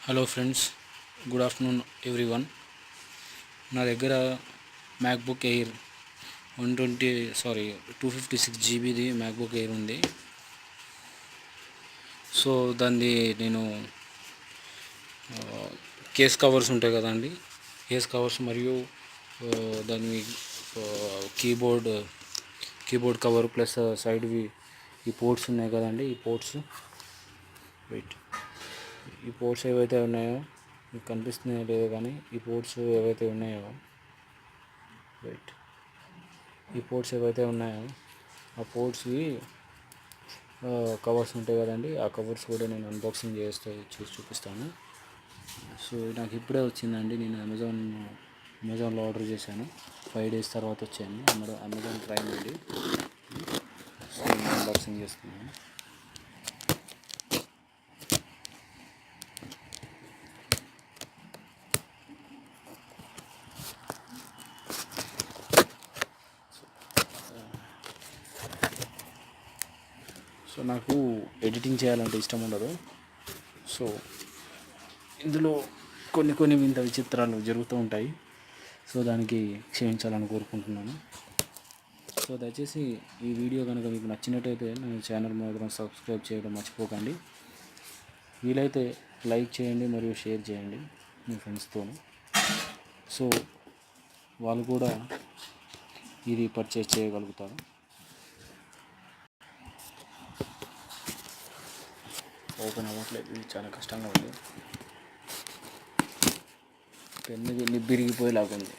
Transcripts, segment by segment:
Hello friends, good afternoon everyone. నా దగ్గర MacBook air 256 జీబీది MacBook air ఉంది. సో దాన్ని నేను కేస్ కవర్స్ ఉంటాయి కదండి, కేస్ కవర్స్ మరియు దాని కీబోర్డ్ కవర్ ప్లస్ సైడ్వి ఈ పోర్ట్స్ ఉన్నాయి కదండి. ఈ పోర్ట్స్ ఏవైతే ఉన్నాయో మీకు కనిపిస్తున్నాయో లేదో కానీ ఈ పోర్ట్స్ ఏవైతే ఉన్నాయో ఆ పోర్ట్స్వి కవర్స్ ఉంటాయి కదండి. ఆ కవర్స్ కూడా నేను అన్బాక్సింగ్ చేసి చూపిస్తాను. సో నాకు ఇప్పుడే వచ్చిందండి. నేను అమెజాన్లో ఆర్డర్ చేశాను. 5 days తర్వాత వచ్చాను అమెజాన్ ప్రైమ్ నుండి. సో నేను అన్బాక్సింగ్ చేస్తున్నాను. సో నాకు ఎడిటింగ్ చేయాలంటే ఇష్టం ఉండదు. సో ఇందులో కొన్ని వింత విచిత్రాలు జరుగుతూ ఉంటాయి. సో దానికి క్షమించాలని కోరుకుంటున్నాను. సో దయచేసి ఈ వీడియో కనుక మీకు నచ్చినట్టయితే నా ఛానల్ మాత్రం సబ్స్క్రైబ్ చేయడం మర్చిపోకండి. వీలైతే లైక్ చేయండి మరియు షేర్ చేయండి మీ ఫ్రెండ్స్తో. సో వాళ్ళు కూడా ఇది పర్చేస్ చేయగలుగుతారు. ఓపెన్ అవ్వట్లేదు, ఇది చాలా కష్టంగా ఉంది. పెన్ను నిబ్బిరిగిపోయేలాగా ఉంది.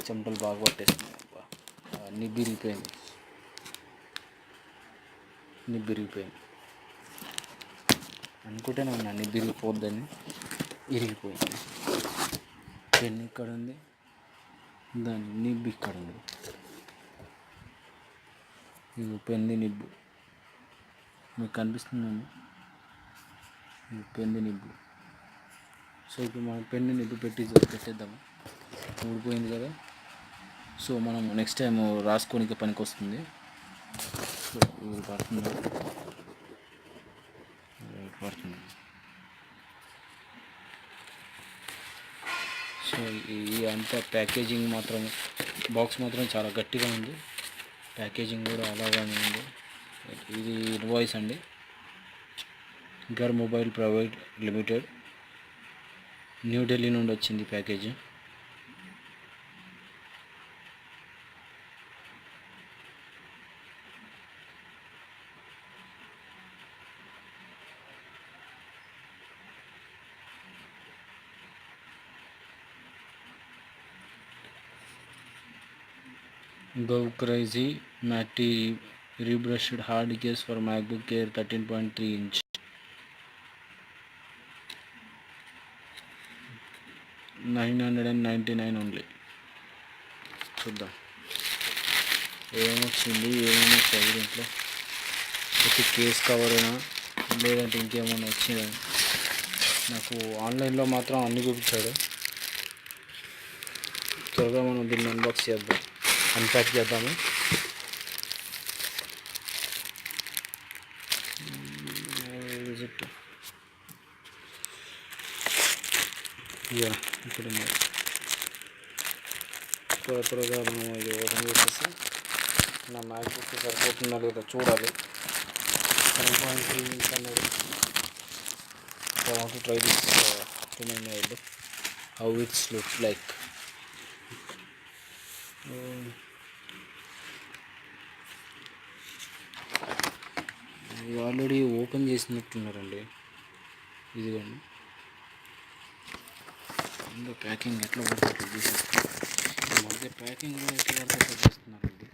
చెమటలు బాగా పట్టేస్తున్నాయి. నిబ్బిరిగిపోయింది అనుకుంటేనే ఉన్నా, నిబ్బిరిగిపోద్దని. ఇరిగిపోయింది. పెన్ ఇక్కడ ఉంది, దాని నిబ్బు ఇక్కడ ఉంది. ఇది పెన్ను నిబ్బు మీకు కనిపిస్తుందండి. ఇది పెన్ను నిబ్బు. సో ఇప్పుడు మనం పెన్ను నిబ్బు పెట్టేద్దాము. ఊడిపోయింది కదా. సో మనం నెక్స్ట్ టైం రాసుకోనికి పనికి వస్తుంది. సో ఇది పడుతుంది. సో ఈ అంతా ప్యాకేజింగ్ మాత్రం, బాక్స్ మాత్రం చాలా గట్టిగా ఉంది. ప్యాకేజింగ్ కూడా అలాగానే ఉంది. ఇది ఇన్వాయిస్ అండి. గర్ మొబైల్ ప్రైవేట్ లిమిటెడ్, న్యూఢిల్లీ నుండి వచ్చింది package. Go Crazy Matte Rebrushed Hard Case for MacBook Air 13.3 inch. $999 only. చూద్దాం ఏమొచ్చింది, ఏమొచ్చాయి దీంట్లో. ప్రతి కేస్ కవరేనా లేదంటే ఇంకేమన్నా వచ్చిందా. నాకు ఆన్లైన్లో మాత్రం అన్నీ చూపించాడు. త్వరగా మనం దీన్ని అన్ప్యాక్ చేద్దాము. ఇక్కడ త్వరగా మనం ఇది ఓపెన్ చేసేసి నా మ్యాక్బుక్ సరిపోతుందా లేదా చూడాలి. 7.3 inch అన్నాడు. I want to try this to my mail, how it looks like. ఇది ఆల్రెడీ ఓపెన్ చేసినట్టున్నారండి. ఇదిగోండి, ఇంకా ప్యాకింగ్ ఎట్లా పడుతుంది చేసేస్తారు. ఈ మధ్య ప్యాకింగ్ కూడా ఎట్లా పడుతుందో చేస్తున్నారండి.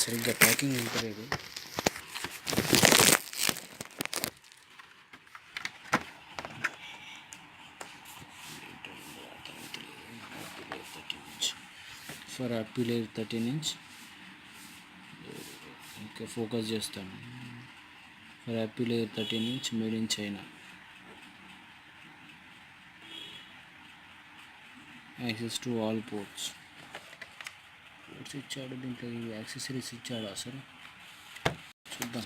సరిగ్గా ప్యాకింగ్ ఉంటలేదు. For Apple Air 13 inch. ఇంకా ఫోకస్ చేస్తాను. For Apple Air 13 inch made in China. access to all ports. Stickers ఇచ్చాడు, దీంట్లో ఈ యాక్సెసరీస్ ఇచ్చాడు. అసలు చూద్దాం.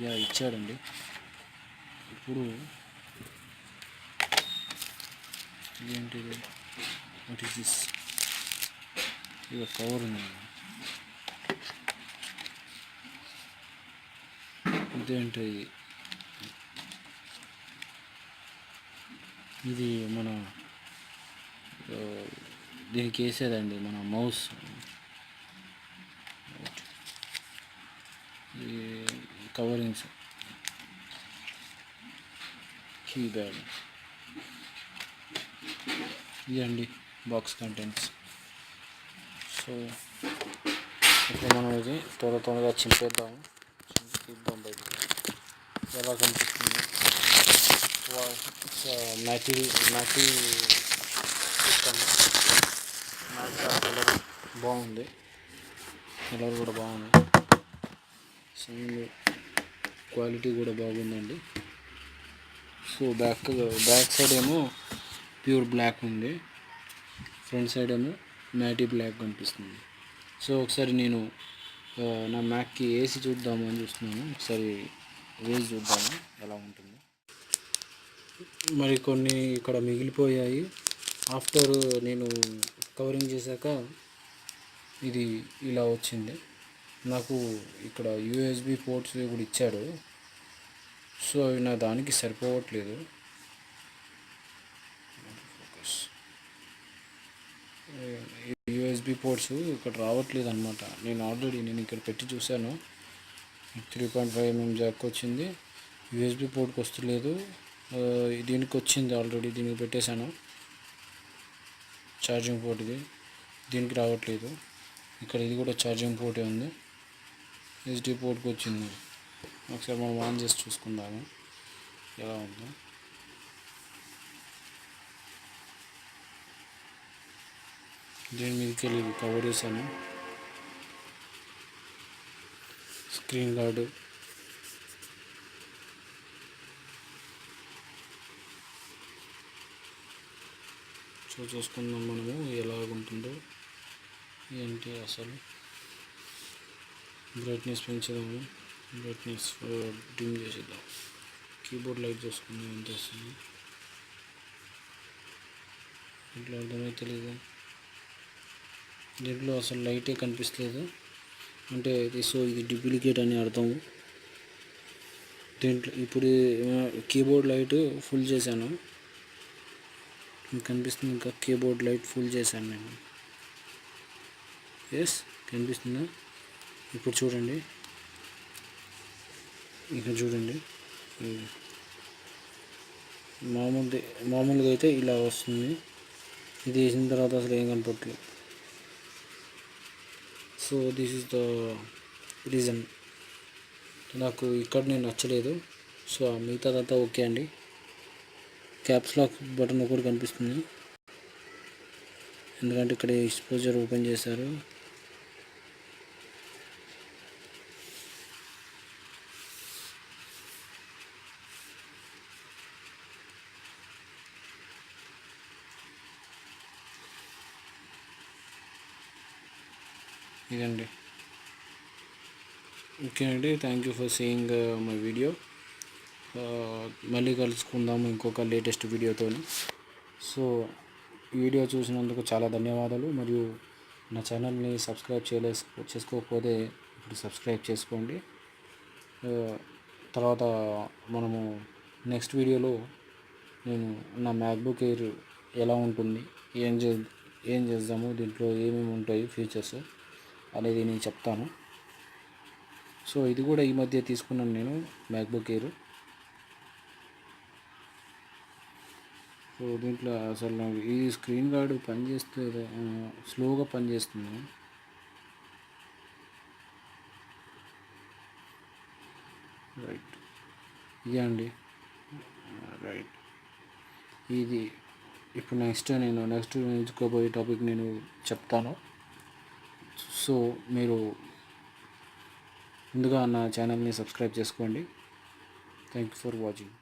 యా ఇచ్చాడండి. ఇప్పుడు ఏంటిది, వాట్ ఈస్ దిస్? ఇది కవర్ ఉంది. ఇదేంటి, ఇది మన దీనికి వేసేదండి మన మౌస్. ఈ కవరింగ్స్, కీప్యాడ్, ఇదండి బాక్స్ కంటెంట్స్. సో ఇప్పుడు మనం ఇది త్వరగా చింపేద్దాము, తీద్దాం బయటకు. ఎలా కనిపిస్తుంది? మ్యాటీ కలర్ బాగుంది, కలర్ కూడా బాగుంది, సౌండ్ క్వాలిటీ కూడా బాగుందండి. సో బ్యాక్ సైడ్ ఏమో ప్యూర్ బ్లాక్ ఉంది, ఫ్రంట్ సైడ్ ఏమో మ్యాటీ బ్లాక్ కనిపిస్తుంది. సో ఒకసారి నేను నా మ్యాక్కి వేసి చూద్దాము అని చూస్తున్నాను. ఒకసారి వేసి చూద్దాము ఎలా ఉంటుందో. మరి కొన్ని ఇక్కడ మిగిలిపోయాయి. ఆఫ్టర్ నేను కవరింగ్ చేశాక ఇది ఇలా వచ్చింది. నాకు ఇక్కడ యూఎస్బి పోర్ట్స్ కూడా ఇచ్చాడు. సో అవి నా దానికి సరిపోవట్లేదు. యూఎస్బి పోర్ట్స్ ఇక్కడ రావట్లేదు అనమాట. నేను ఇక్కడ పెట్టి చూశాను, 3.5 mm జాక్ వచ్చింది, యూఎస్బి పోర్ట్కి వస్తలేదు. దీనికి వచ్చింది ఆల్రెడీ, దీనికి పెట్టేశాను ఛార్జింగ్ పోర్ట్. దీనికి రావట్లేదు. ఇక్కడ ఇది కూడా ఛార్జింగ్ పోర్టే ఉంది, హెచ్డి పోర్ట్కి వచ్చింది. ఒకసారి మనం ఆన్ చేసి చూసుకుందాము ఎలా ఉందో. దీని మీదకి వెళ్ళి కవర్ చేశాను. స్క్రీన్ గార్డు, చూసుకుందాం మనము ఎలాగుంటుందో ఏంటి అసలు. బ్రైట్నెస్ పెంచుదాము, బ్రైట్నెస్ డిమ్ చేసేద్దాం. కీబోర్డ్ లైట్ చూసుకుందాం ఎంత వస్తుంది. ఇంట్లో అర్థమైతే లేదు, దీంట్లో అసలు లైటే కనిపిస్తలేదు. అంటే ఇది డూప్లికేట్ అని అర్థం. దీంట్లో ఇప్పుడు కీబోర్డ్ లైట్ ఫుల్ చేశాను, కనిపిస్తుంది. ఇంకా కీబోర్డ్ లైట్ ఫుల్ చేశాను నేను. ఎస్ కనిపిస్తుందా? ఇప్పుడు చూడండి, ఇక్కడ చూడండి. మామూలుగా అయితే ఇలా వస్తుంది, ఇది వేసిన తర్వాత అసలు ఏం కనపడట్లేదు. So this is the reason. నాకు ఇక్కడ నేను నచ్చలేదు. సో మిగతాదంతా ఓకే అండి. క్యాప్స్ లాక్ బటన్ ఒకటి కనిపిస్తుంది, ఎందుకంటే ఇక్కడ ఎక్స్పోజర్ ఓపెన్ చేశారు. ఇదండి. ఓకే అండి, thank you for seeing my video. మళ్ళీ కలుసుకుందాము ఇంకొక లేటెస్ట్ వీడియోతో. సో ఈ వీడియో చూసినందుకు చాలా ధన్యవాదాలు. మరియు నా ఛానల్ని సబ్స్క్రైబ్ చేసుకోకపోతే ఇప్పుడు సబ్స్క్రైబ్ చేసుకోండి. తర్వాత మనము నెక్స్ట్ వీడియోలో నేను నా మ్యాక్బుక్ ఎయిర్ ఎలా ఉంటుంది, ఏం చేద్దాము, దీంట్లో ఏమేమి ఉంటాయి ఫీచర్స్ అనేది నేను చెప్తాను. సో ఇది కూడా ఈ మధ్య తీసుకున్నాను నేను, మ్యాక్బుక్ ఎయిర్. సో దీంట్లో అసలు నాకు ఈ స్క్రీన్ గార్డు పనిచేస్తుంది, స్లోగా పనిచేస్తుంది. రైట్, ఇదే అండి. రైట్, ఇది ఇప్పుడు నెక్స్ట్ ఎంచుకోబోయే టాపిక్ నేను చెప్తాను. సో మీరు ముందుగా నా ఛానల్ని సబ్స్క్రైబ్ చేసుకోండి. Thank you for watching.